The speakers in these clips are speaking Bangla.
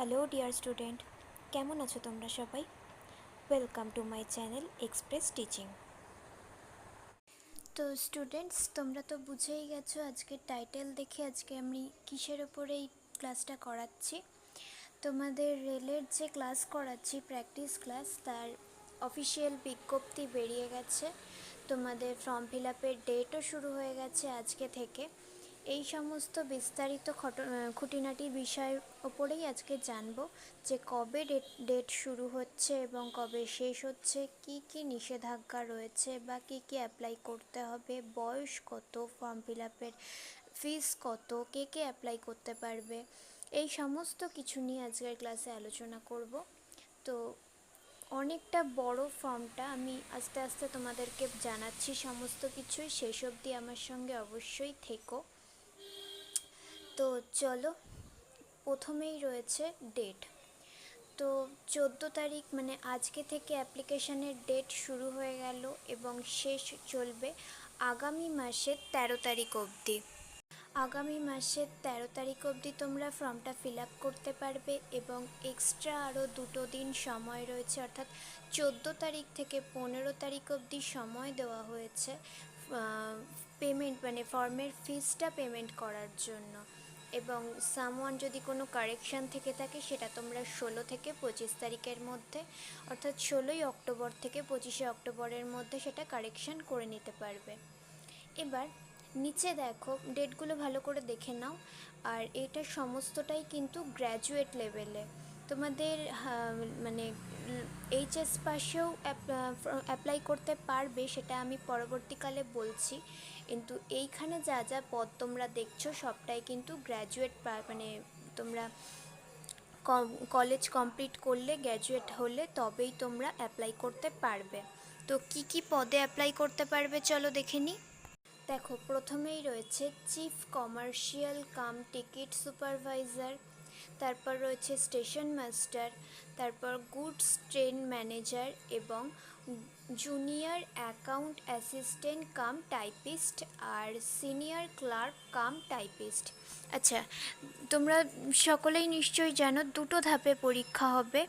হ্যালো ডিয়ার স্টুডেন্ট, কেমন আছো তোমরা সবাই? Welcome to my channel express teaching. তো স্টুডেন্টস, তোমরা তো বুঝেই গেছো আজকের টাইটেল দেখে আজকে আমি কিসের ওপরে এই ক্লাসটা করাচ্ছি। তোমাদের রেলের যে ক্লাস করাচ্ছি, প্র্যাকটিস ক্লাস, তার অফিসিয়াল বিজ্ঞপ্তি বেরিয়ে গেছে। তোমাদের ফর্ম ফিল আপের ডেটও শুরু হয়ে গেছে আজকে থেকে। এই সমস্ত বিস্তারিত খুঁটিনাটি বিষয়ের ওপরেই আজকে জানবো যে কবে ডেট শুরু হচ্ছে এবং কবে শেষ হচ্ছে, কি কি নিষেধাজ্ঞা রয়েছে বা কি কি অ্যাপ্লাই করতে হবে, বয়স কত, ফর্ম ফিল আপের ফিস কত, কে কে অ্যাপ্লাই করতে পারবে, এই সমস্ত কিছু নিয়ে আজকের ক্লাসে আলোচনা করব। তো অনেকটা বড় ফর্মটা আমি আস্তে আস্তে তোমাদেরকে জানাচ্ছি সমস্ত কিছুই, শেষ অবধি আমার সঙ্গে অবশ্যই থেকো। তো চলো, প্রথমেই রয়েছে ডেট। তো 14 তারিখ মানে আজকে থেকে অ্যাপ্লিকেশানের ডেট শুরু হয়ে গেল এবং শেষ চলবে আগামী মাসের 13 তারিখ অবধি। আগামী মাসের 13 তারিখ অবধি তোমরা ফর্মটা ফিল আপ করতে পারবে এবং এক্সট্রা আরও 2 দিন সময় রয়েছে, অর্থাৎ 14 তারিখ থেকে 15 তারিখ অবধি সময় দেওয়া হয়েছে পেমেন্ট মানে ফর্মের ফিসটা পেমেন্ট করার জন্য। এবং সামওয়ান যদি কোনো কারেকশান থেকে থাকে সেটা তোমরা 16 থেকে 25 তারিখের মধ্যে, অর্থাৎ 16ই অক্টোবর থেকে 25শে অক্টোবরের মধ্যে সেটা কারেকশান করে নিতে পারবে। এবার নিচে দেখো, ডেটগুলো ভালো করে দেখে নাও। আর এটা সমস্তটাই কিন্তু গ্র্যাজুয়েট লেভেলে। তোমাদের মানে এইচএস পাশেও অ্যাপ্লাই করতে পারবে, সেটা আমি পরবর্তীকালে বলছি। কিন্তু এইখানে যা যা পদ তোমরা দেখছো সবটাই কিন্তু গ্র্যাজুয়েট, মানে তোমরা কলেজ কমপ্লিট করলে, গ্র্যাজুয়েট হলে তবেই তোমরা অ্যাপ্লাই করতে পারবে। তো কি কি পদে অ্যাপ্লাই করতে পারবে চলো দেখে নিই। দেখো, প্রথমেই রয়েছে chief commercial cum ticket supervisor, তারপর রয়েছে স্টেশন মাস্টার, তারপর গুডস ট্রেন ম্যানেজার এবং junior account assistant cum typist আর সিনিয়র ক্লার্ক কাম টাইপিস্ট। আচ্ছা, তোমরা সকলেই নিশ্চয়ই জানো 2ধাপে পরীক্ষা হবে,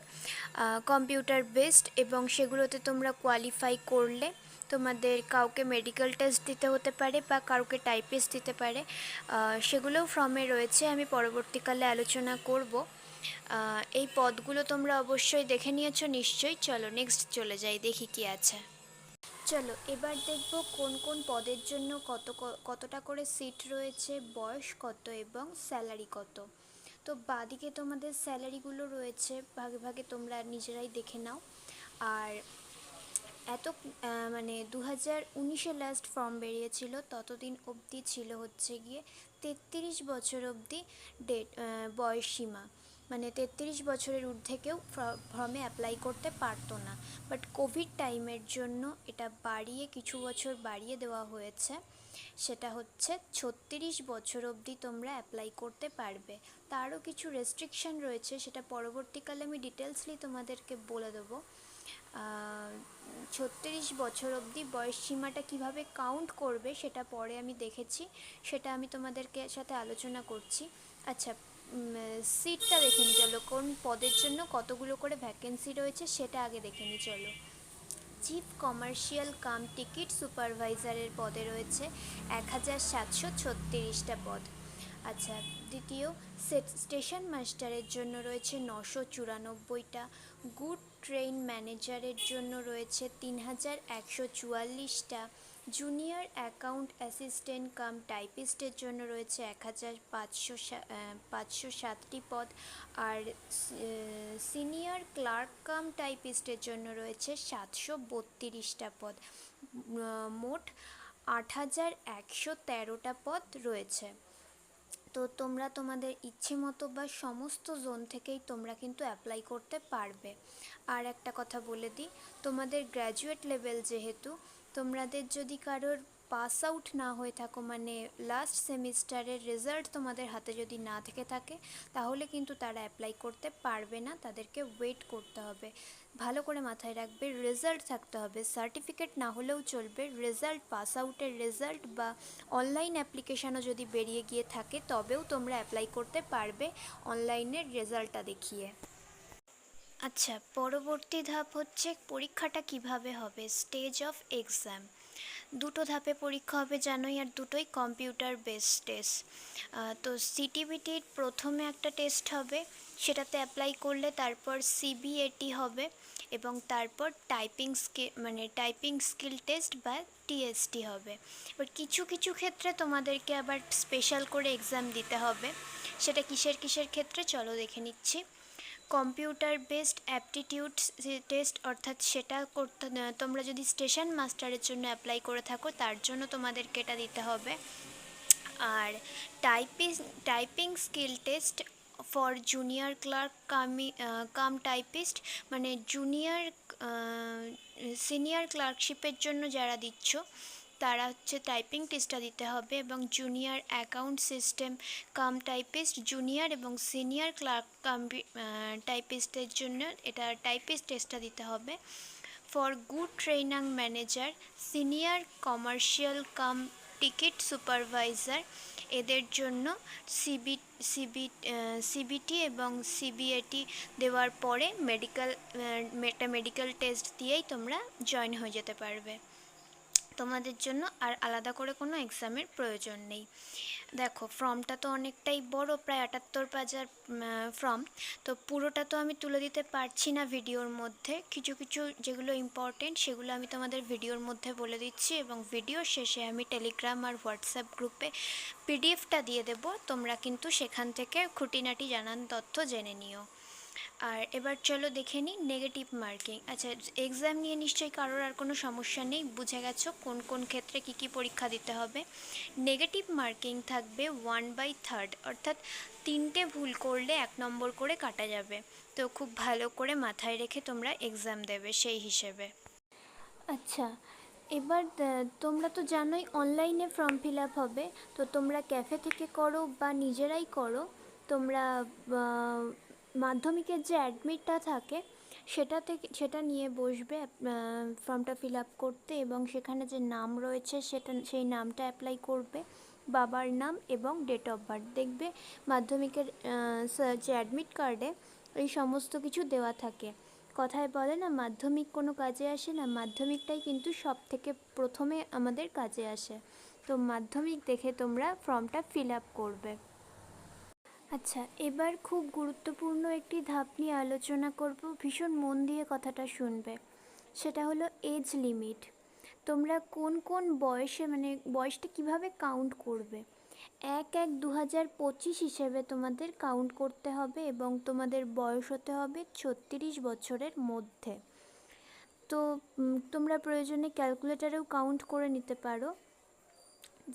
কম্পিউটার বেসড, এবং সেগুলোতে তোমরা কোয়ালিফাই করলে তোমাদের কাউকে মেডিকেল টেস্ট দিতে হতে পারে বা কাউকে টাইপিস্ট দিতে পারে। সেগুলোও ফর্মে রয়েছে, আমি পরবর্তীকালে আলোচনা করব। এই পদগুলো তোমরা অবশ্যই দেখে নিয়েছো নিশ্চয়ই। চলো নেক্সট চলে যাই, দেখি কি আছে। চলো এবার দেখব কোন কোন পদের জন্য কতটা করে সিট রয়েছে, বয়স কত এবং স্যালারি কত। তো বাদিকে তোমাদের স্যালারিগুলো রয়েছে, ভাগে ভাগে তোমরা নিজেরাই দেখে নাও। আর এত মানে 2019-এ লাস্ট ফর্ম বেরিয়েছিল, ততদিন অবধি ছিল হচ্ছে গিয়ে 33 বছর অবধি ডেট, বয়স সীমা। মানে 33 বছরের ঊর্ধ্বে কেউ ফর্মে অ্যাপ্লাই করতে পারতো না। বাট কোভিড টাইমের জন্য এটা বাড়িয়ে, কিছু বছর বাড়িয়ে দেওয়া হয়েছে। সেটা হচ্ছে 36 বছর অবধি তোমরা অ্যাপ্লাই করতে পারবে। তারও কিছু রেস্ট্রিকশান রয়েছে, সেটা পরবর্তীকালে আমি ডিটেলসলি তোমাদেরকে বলে দেবো। 36 বছর অবধি বয়স সীমাটা কীভাবে কাউন্ট করবে সেটা পরে আমি দেখেছি, সেটা আমি তোমাদেরকে সাথে আলোচনা করছি। আচ্ছা, সিটটা দেখে নিই চলো, কোন পদের জন্য কতগুলো করে ভ্যাকেন্সি রয়েছে সেটা আগে দেখে নিই চলো। চিফ কমার্শিয়াল কাম টিকিট সুপারভাইজারের পদে রয়েছে 1736টা পদ। আচ্ছা, দ্বিতীয় স্টেশন মাস্টারের জন্য রয়েছে 994টা, গুড ট্রেন ম্যানেজারের জন্য রয়েছে 3144টা, জুনিয়র অ্যাকাউন্ট অ্যাসিস্ট্যান্ট কাম টাইপিস্টের জন্য রয়েছে 1507টি পদ, আর সিনিয়র ক্লার্ক কাম টাইপিস্টের জন্য রয়েছে 732টা পদ। মোট 8113টা পদ রয়েছে। তো তোমরা তোমাদের ইচ্ছে মতো বা সমস্ত জোন থেকেই তোমরা কিন্তু অ্যাপ্লাই করতে পারবে। আর একটা কথা বলে দিই, তোমাদের গ্র্যাজুয়েট লেভেল যেহেতু, তোমাদের যদি কারোর পাস আউট না হয়ে থাকো, মানে লাস্ট সেমিস্টারের রেজাল্ট তোমাদের হাতে যদি না থেকে থাকে, তাহলে কিন্তু তারা অ্যাপ্লাই করতে পারবে না, তাদেরকে ওয়েট করতে হবে। ভালো করে মাথায় রাখবে, রেজাল্ট থাকতে হবে, সার্টিফিকেট না হলেও চলবে, রেজাল্ট, পাস আউটের রেজাল্ট বা অনলাইন অ্যাপ্লিকেশানও যদি বেরিয়ে গিয়ে থাকে তবেও তোমরা অ্যাপ্লাই করতে পারবে অনলাইনের রেজাল্টটা দেখিয়ে। আচ্ছা, পরবর্তী ধাপ হচ্ছে পরীক্ষাটা কিভাবে হবে, স্টেজ অফ এক্সাম। দুটো ধাপে পরীক্ষা হবে জানোই, আর দুটোই কম্পিউটার বেসড টেস্ট। তো সিটিবিটির প্রথমে একটা টেস্ট হবে, সেটাতে অ্যাপ্লাই করলে তারপর সিবিএটি হবে, এবং তারপর টাইপিং স্কিল টেস্ট বা টিএসটি হবে। এবার কিছু কিছু ক্ষেত্রে তোমাদেরকে আবার স্পেশাল করে এক্সাম দিতে হবে। সেটা কিসের কিসের ক্ষেত্রে চলো দেখে নিচ্ছি। কম্পিউটার বেসড অ্যাপটিটিউড টেস্ট, অর্থাৎ সেটা করতে, তোমরা যদি স্টেশন মাস্টারের জন্য অ্যাপ্লাই করে থাকো তার জন্য তোমাদেরকে এটা দিতে হবে। আর typing skill test for junior clerk cum typist, মানে সিনিয়র ক্লার্কশিপের জন্য যারা দিচ্ছ তারা হচ্ছে টাইপিং টেস্টটা দিতে হবে, এবং junior account system cum typist, junior এবং সিনিয়র ক্লার্ক কাম টাইপিস্টের জন্য এটা টাইপিস্ট টেস্টটা দিতে হবে। For good training manager, senior commercial cum ticket supervisor, এদের জন্য সিবিটি এবং সিবিএটি দেওয়ার পরে মেডিকেল টেস্ট দিয়েই তোমরা জয়েন হয়ে যেতে পারবে। তোমাদের জন্য আর আলাদা করে কোনো এক্সামের প্রয়োজন নেই। দেখো, ফর্মটা তো অনেকটাই বড়, প্রায় 78 পেজের ফর্ম। তো পুরোটা তো আমি তুলে দিতে পারছি না ভিডিওর মধ্যে, কিছু কিছু যেগুলো ইম্পর্টেন্ট সেগুলো আমি তোমাদের ভিডিওর মধ্যে বলে দিচ্ছি, এবং ভিডিওর শেষে আমি টেলিগ্রাম আর হোয়াটসঅ্যাপ গ্রুপে পিডিএফটা দিয়ে দেবো, তোমরা কিন্তু সেখান থেকে খুঁটিনাটি জানান তথ্য জেনে নিও। আর এবার চলো দেখে নিই নেগেটিভ মার্কিং। আচ্ছা, এক্সাম নিয়ে নিশ্চয়ই কারোর আর কোনো সমস্যা নেই, বুঝে গেছো কোন কোন ক্ষেত্রে কী কী পরীক্ষা দিতে হবে। নেগেটিভ মার্কিং থাকবে 1/3, অর্থাৎ 3টে ভুল করলে 1 নম্বর করে কাটা যাবে। তো খুব ভালো করে মাথায় রেখে তোমরা এক্সাম দেবে সেই হিসেবে। আচ্ছা, এবার তোমরা তো জানোই অনলাইনে ফর্ম ফিল আপ হবে, তো তোমরা ক্যাফে থেকে করো বা নিজেরাই করো, তোমরা মাধ্যমিকের যে অ্যাডমিটটা থাকে সেটা নিয়ে বসবে ফর্মটা ফিল আপ করতে, এবং সেখানে যে নাম রয়েছে সেই নামটা অ্যাপ্লাই করবে, বাবার নাম এবং ডেট অফ বার্থ। দেখবে মাধ্যমিকের যে অ্যাডমিট কার্ডে এই সমস্ত কিছু দেওয়া থাকে। কথায় বলে না, মাধ্যমিক কোনো কাজে আসে না, মাধ্যমিকটাই কিন্তু সব থেকে প্রথমে আমাদের কাজে আসে। তো মাধ্যমিক দেখে তোমরা ফর্মটা ফিল আপ করবে। আচ্ছা, এবার খুব গুরুত্বপূর্ণ একটি ধাপ নিয়ে আলোচনা করব, ভীষণ মন দিয়ে কথাটা শুনবে। সেটা হলো এজ লিমিট। তোমরা কোন কোন বয়সে, মানে বয়সটা কিভাবে কাউন্ট করবে। 1/1/2025 হিসেবে তোমাদের কাউন্ট করতে হবে, এবং তোমাদের বয়স হতে হবে 36 বছরের মধ্যে। তো তোমরা প্রয়োজনে ক্যালকুলেটারেও কাউন্ট করে নিতে পারো।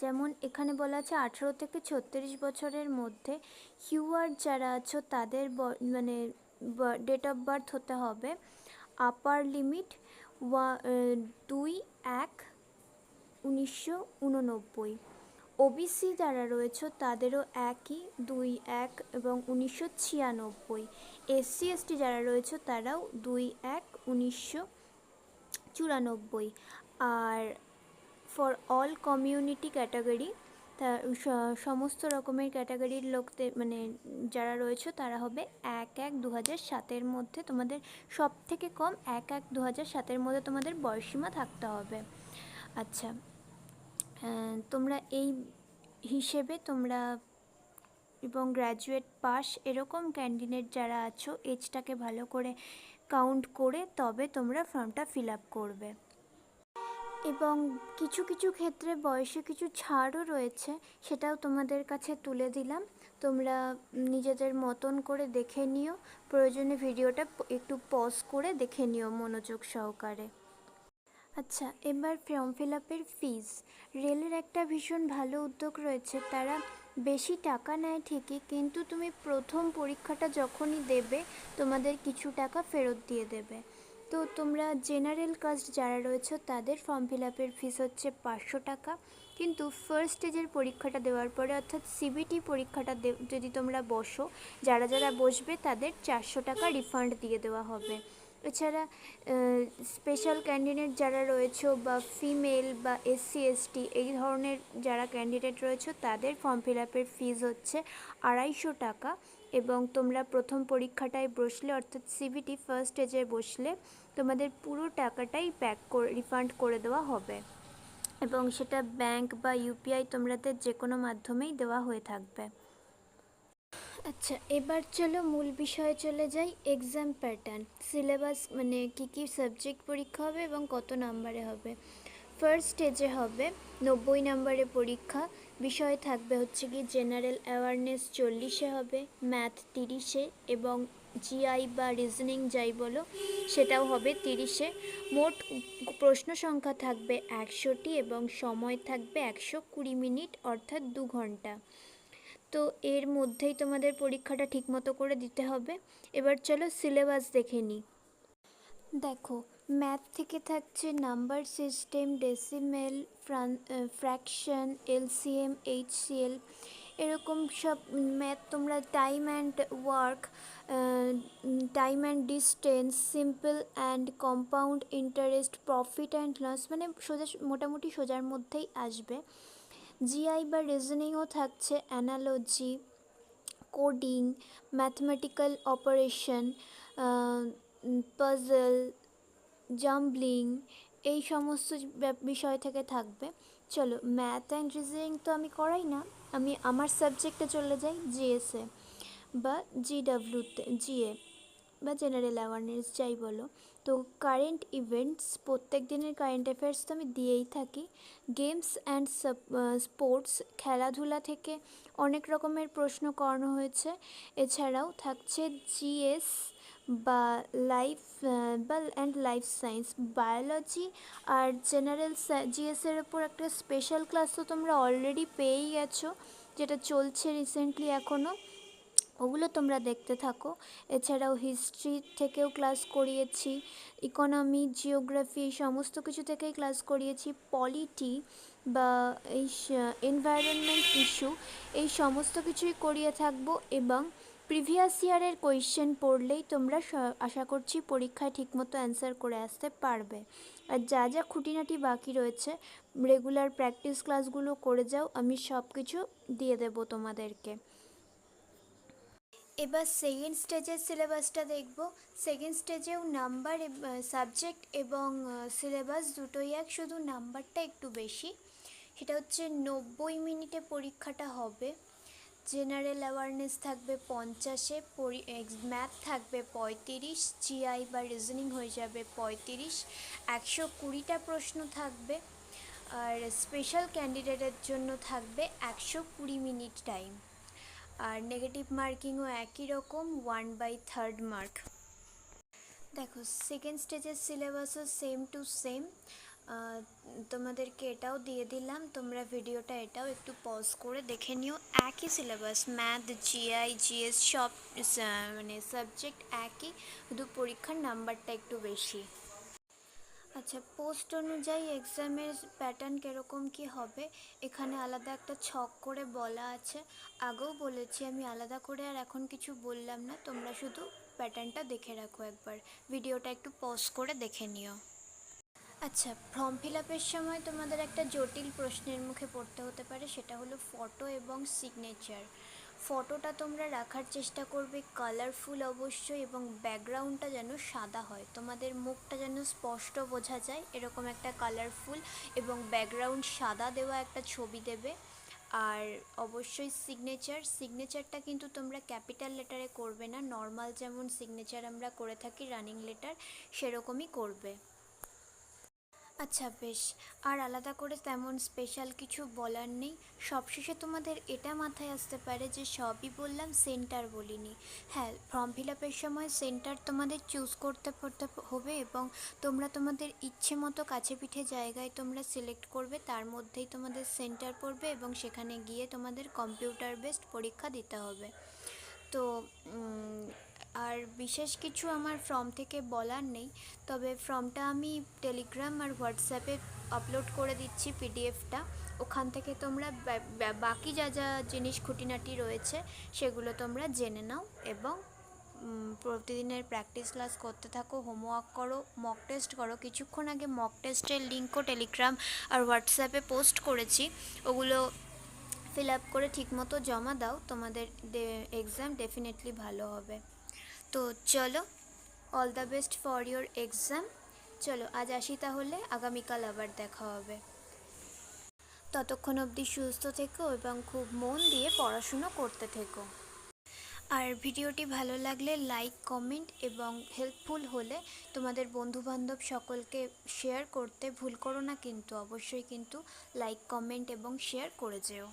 যেমন এখানে বলা আছে 18 থেকে 36 বছরের মধ্যে হিউয়ার যারা আছো তাদের মানে ডেট অফ বার্থ হতে হবে আপার লিমিট 2/1/1989। ওবিসি যারা রয়েছে তাদেরও একই 2/1 এবং 1996। SC ST যারা রয়েছে তারাও 2/1/1994। আর ফর অল কমিউনিটি ক্যাটাগরি, তা সমস্ত রকমের ক্যাটাগরির লোকদের মানে যারা রয়েছে তারা হবে 1/1/2007 মধ্যে। তোমাদের সব থেকে কম 1/1/2007 মধ্যে তোমাদের বয়সীমা থাকতে হবে। আচ্ছা, তোমরা এই হিসেবে তোমরা এবং গ্র্যাজুয়েট পাস এরকম ক্যান্ডিডেট যারা আছো এজটাকে ভালো করে কাউন্ট করে তবে তোমরা ফর্মটা ফিল আপ করবে। এবং কিছু কিছু ক্ষেত্রে বয়সে কিছু ছাড়ও রয়েছে, সেটাও তোমাদের কাছে তুলে দিলাম, তোমরা নিজেদের মতন করে দেখে নিও, প্রয়োজনে ভিডিওটা একটু পজ করে দেখে নিও মনোযোগ সহকারে। আচ্ছা, এবার ফর্ম ফিল আপের ফিস। রেলের একটা ভীষণ ভালো উদ্যোগ রয়েছে, তারা বেশি টাকা নেয় ঠিকই, কিন্তু তুমি প্রথম পরীক্ষাটা যখনই দেবে তোমাদের কিছু টাকা ফেরত দিয়ে দেবে। তো তোমরা জেনারেল কাস্ট যারা রয়েছে তাদের ফর্ম ফিল আপের ফিস হচ্ছে 500 টাকা, কিন্তু ফার্স্ট স্টেজের পরীক্ষাটা দেওয়ার পরে অর্থাৎ সিবিটি পরীক্ষাটা যদি তোমরা বসো, যারা যারা বসবে তাদের 400 টাকা রিফান্ড দিয়ে দেওয়া হবে। এছাড়া স্পেশাল ক্যান্ডিডেট যারা রয়েছে বা ফিমেল বা এসসি এসটি এই ধরনের যারা ক্যান্ডিডেট রয়েছে তাদের ফর্ম ফিল আপের ফিস হচ্ছে 250 টাকা। এবং তোমরা প্রথম পরীক্ষাটায় বসলে অর্থাৎ সিবিটি ফার্স্ট স্টেজে বসলে তোমাদের পুরো টাকাটাই রিফান্ড করে দেওয়া হবে, এবং সেটা ব্যাংক বা ইউপিআই তোমাদের যে কোনো মাধ্যমেই দেওয়া হয়ে থাকবে। আচ্ছা, এবার চলো মূল বিষয়ে চলে যাই। এক্সাম প্যাটার্ন, সিলেবাস, মানে কী সাবজেক্ট পরীক্ষা হবে এবং কত নাম্বারে হবে। ফার্স্ট স্টেজে হবে 90 নম্বরে পরীক্ষা। বিষয় থাকবে হচ্ছে কি জেনারেল অ্যাওয়ারনেস 40-এ হবে, ম্যাথ 30-এ এবং জিআই বা রিজনিং যাই বলো সেটাও হবে 30-এ। মোট প্রশ্ন সংখ্যা থাকবে 100টি এবং সময় থাকবে 120 মিনিট অর্থাৎ 2 ঘন্টা। তো এর মধ্যেই তোমাদের পরীক্ষাটা ঠিকমতো করে দিতে হবে। এবার চলো সিলেবাস দেখে নিই। দেখো, ম্যাথ থেকে থাকছে number system, decimal, fraction, LCM, HCL, এরকম সব ম্যাথ তোমরা time and work, time and distance, simple and compound interest, profit and loss, মানে মোটামুটি সোজার মধ্যেই আসবে। জিআই বা রিজনিংও থাকছে analogy, coding, mathematical operation, puzzle, jumbling, এই সমস্ত বিষয় থেকে থাকবে। চলো, ম্যাথ অ্যান্ড রিজনিং তো আমি করাই না, আমি আমার সাবজেক্টে চলে যাই, জিএসএ বা জিডাব্লিউতে, জিএ বা জেনারেল অ্যাওয়ারনেস যাই বলো। তো কারেন্ট ইভেন্টস, প্রত্যেক দিনের কারেন্ট অ্যাফেয়ার্স তো আমি দিয়েই থাকি। গেমস অ্যান্ড স্পোর্টস, খেলাধুলা থেকে অনেক রকমের প্রশ্ন করানো হয়েছে। এছাড়াও থাকছে জিএস বা লাইফ লাইফ সায়েন্স, বায়োলজি আর জেনারেল জিএসের ওপর একটা স্পেশাল ক্লাস তো তোমরা অলরেডি পেয়েই গেছো, যেটা চলছে রিসেন্টলি এখনও, ওগুলো তোমরা দেখতে থাকো। এছাড়াও হিস্ট্রি থেকেও ক্লাস করিয়েছি, ইকোনমি, জিওগ্রাফি, এই সমস্ত কিছু থেকেই ক্লাস করিয়েছি। পলিটি বা এই এনভায়রনমেন্ট ইস্যু, এই সমস্ত কিছুই করিয়ে থাকবো। এবং প্রিভিয়াস ইয়ারের কোয়েশ্চেন পড়লেই তোমরা আশা করছি পরীক্ষায় ঠিকমতো অ্যান্সার করে আসতে পারবে। আর যা যা খুঁটিনাটি বাকি রয়েছে রেগুলার প্র্যাকটিস ক্লাসগুলো করে যাও, আমি সব কিছু দিয়ে দেবো তোমাদেরকে। এবার সেকেন্ড স্টেজের সিলেবাসটা দেখব। সেকেন্ড স্টেজেও নাম্বার, সাবজেক্ট এবং সিলেবাস দুটোই এক, শুধু নাম্বারটা একটু বেশি। সেটা হচ্ছে 90 মিনিটে পরীক্ষাটা হবে। জেনারেল অ্যাওয়ারনেস থাকবে 50-এ, ম্যাথ থাকবে 35, জিআই বা রিজনিং হয়ে যাবে 35, 120টা প্রশ্ন থাকবে। আর স্পেশাল ক্যান্ডিডেটের জন্য থাকবে 120 মিনিট টাইম। আর নেগেটিভ মার্কিংও একই রকম, 1/3 মার্ক। দেখো, সেকেন্ড স্টেজের সিলেবাসও সেম টু সেম, তোমাদেরকে এটাও দিয়ে দিলাম, তোমরা ভিডিওটা এটাও একটু পজ করে দেখে নিও। একই সিলেবাস, ম্যাথ, জিআই, জিএস সব মানে সাবজেক্ট একই, শুধু পরীক্ষার নাম্বারটা একটু বেশি। আচ্ছা, পোস্ট অনুযায়ী এক্সামের প্যাটার্ন কীরকম কী হবে এখানে আলাদা একটা ছক করে বলা আছে। আগেও বলেছি আমি, আলাদা করে আর এখন কিছু বললাম না, তোমরা শুধু প্যাটার্নটা দেখে রাখো একবার, ভিডিওটা একটু পজ করে দেখে নিও। আচ্ছা, ফর্ম ফিল আপের সময় তোমাদের একটা জটিল প্রশ্নের মুখে পড়তে হতে পারে, সেটা হলো ফটো এবং সিগনেচার। ফটোটা তোমরা রাখার চেষ্টা করবে কালারফুল অবশ্যই, এবং ব্যাকগ্রাউন্ডটা যেন সাদা হয়, তোমাদের মুখটা যেন স্পষ্ট বোঝা যায় এরকম একটা কালারফুল এবং ব্যাকগ্রাউন্ড সাদা দেওয়া একটা ছবি দেবে। আর অবশ্যই সিগনেচারটা কিন্তু তোমরা ক্যাপিটাল লেটারে করবে না, নর্মাল যেমন সিগনেচার আমরা করে থাকি রানিং লেটার সেরকমই করবে। আচ্ছা বেশ, আর আলাদা করে তেমন স্পেশাল কিছু বলার নেই। সবশেষে তোমাদের এটা মাথায় আসতে পারে যে সবই বললাম, সেন্টার বলিনি। হ্যাঁ, ফর্ম ফিল আপের সময় সেন্টার তোমাদের চুজ করতে হবে, এবং তোমরা তোমাদের ইচ্ছে মতো কাছে পিঠে জায়গায় তোমরা সিলেক্ট করবে, তার মধ্যেই তোমাদের সেন্টার পড়বে এবং সেখানে গিয়ে তোমাদের কম্পিউটার বেসড পরীক্ষা দিতে হবে। তো আর বিশেষ কিছু আমার ফর্ম থেকে বলার নেই, তবে ফর্মটা আমি টেলিগ্রাম আর হোয়াটসঅ্যাপে আপলোড করে দিচ্ছি পিডিএফটা। ওখান থেকে তোমরা বাকি যা যা জিনিস খুঁটিনাটি রয়েছে সেগুলো তোমরা জেনে নাও এবং প্রতিদিনের প্র্যাকটিস ক্লাস করতে থাকো, হোমওয়ার্ক করো, মক টেস্ট করো। কিছুক্ষণ আগে মক টেস্টের লিঙ্কও টেলিগ্রাম আর হোয়াটসঅ্যাপে পোস্ট করেছি, ওগুলো ফিল আপ করে ঠিকমতো জমা দাও, তোমাদের এক্সাম ডেফিনেটলি ভালো হবে। তো চলো, all the best for your exam. চলো আজ আসি তাহলে, আগামীকাল আবার দেখা হবে। ততক্ষণ অবধি সুস্থ থেকো এবং খুব মন দিয়ে পড়াশুনো করতে থেকো। আর ভিডিওটি ভালো লাগলে লাইক, কমেন্ট এবং হেল্পফুল হলে তোমাদের বন্ধুবান্ধব সকলকে শেয়ার করতে ভুল করো না, কিন্তু অবশ্যই কিন্তু লাইক, কমেন্ট এবং শেয়ার করে যেও।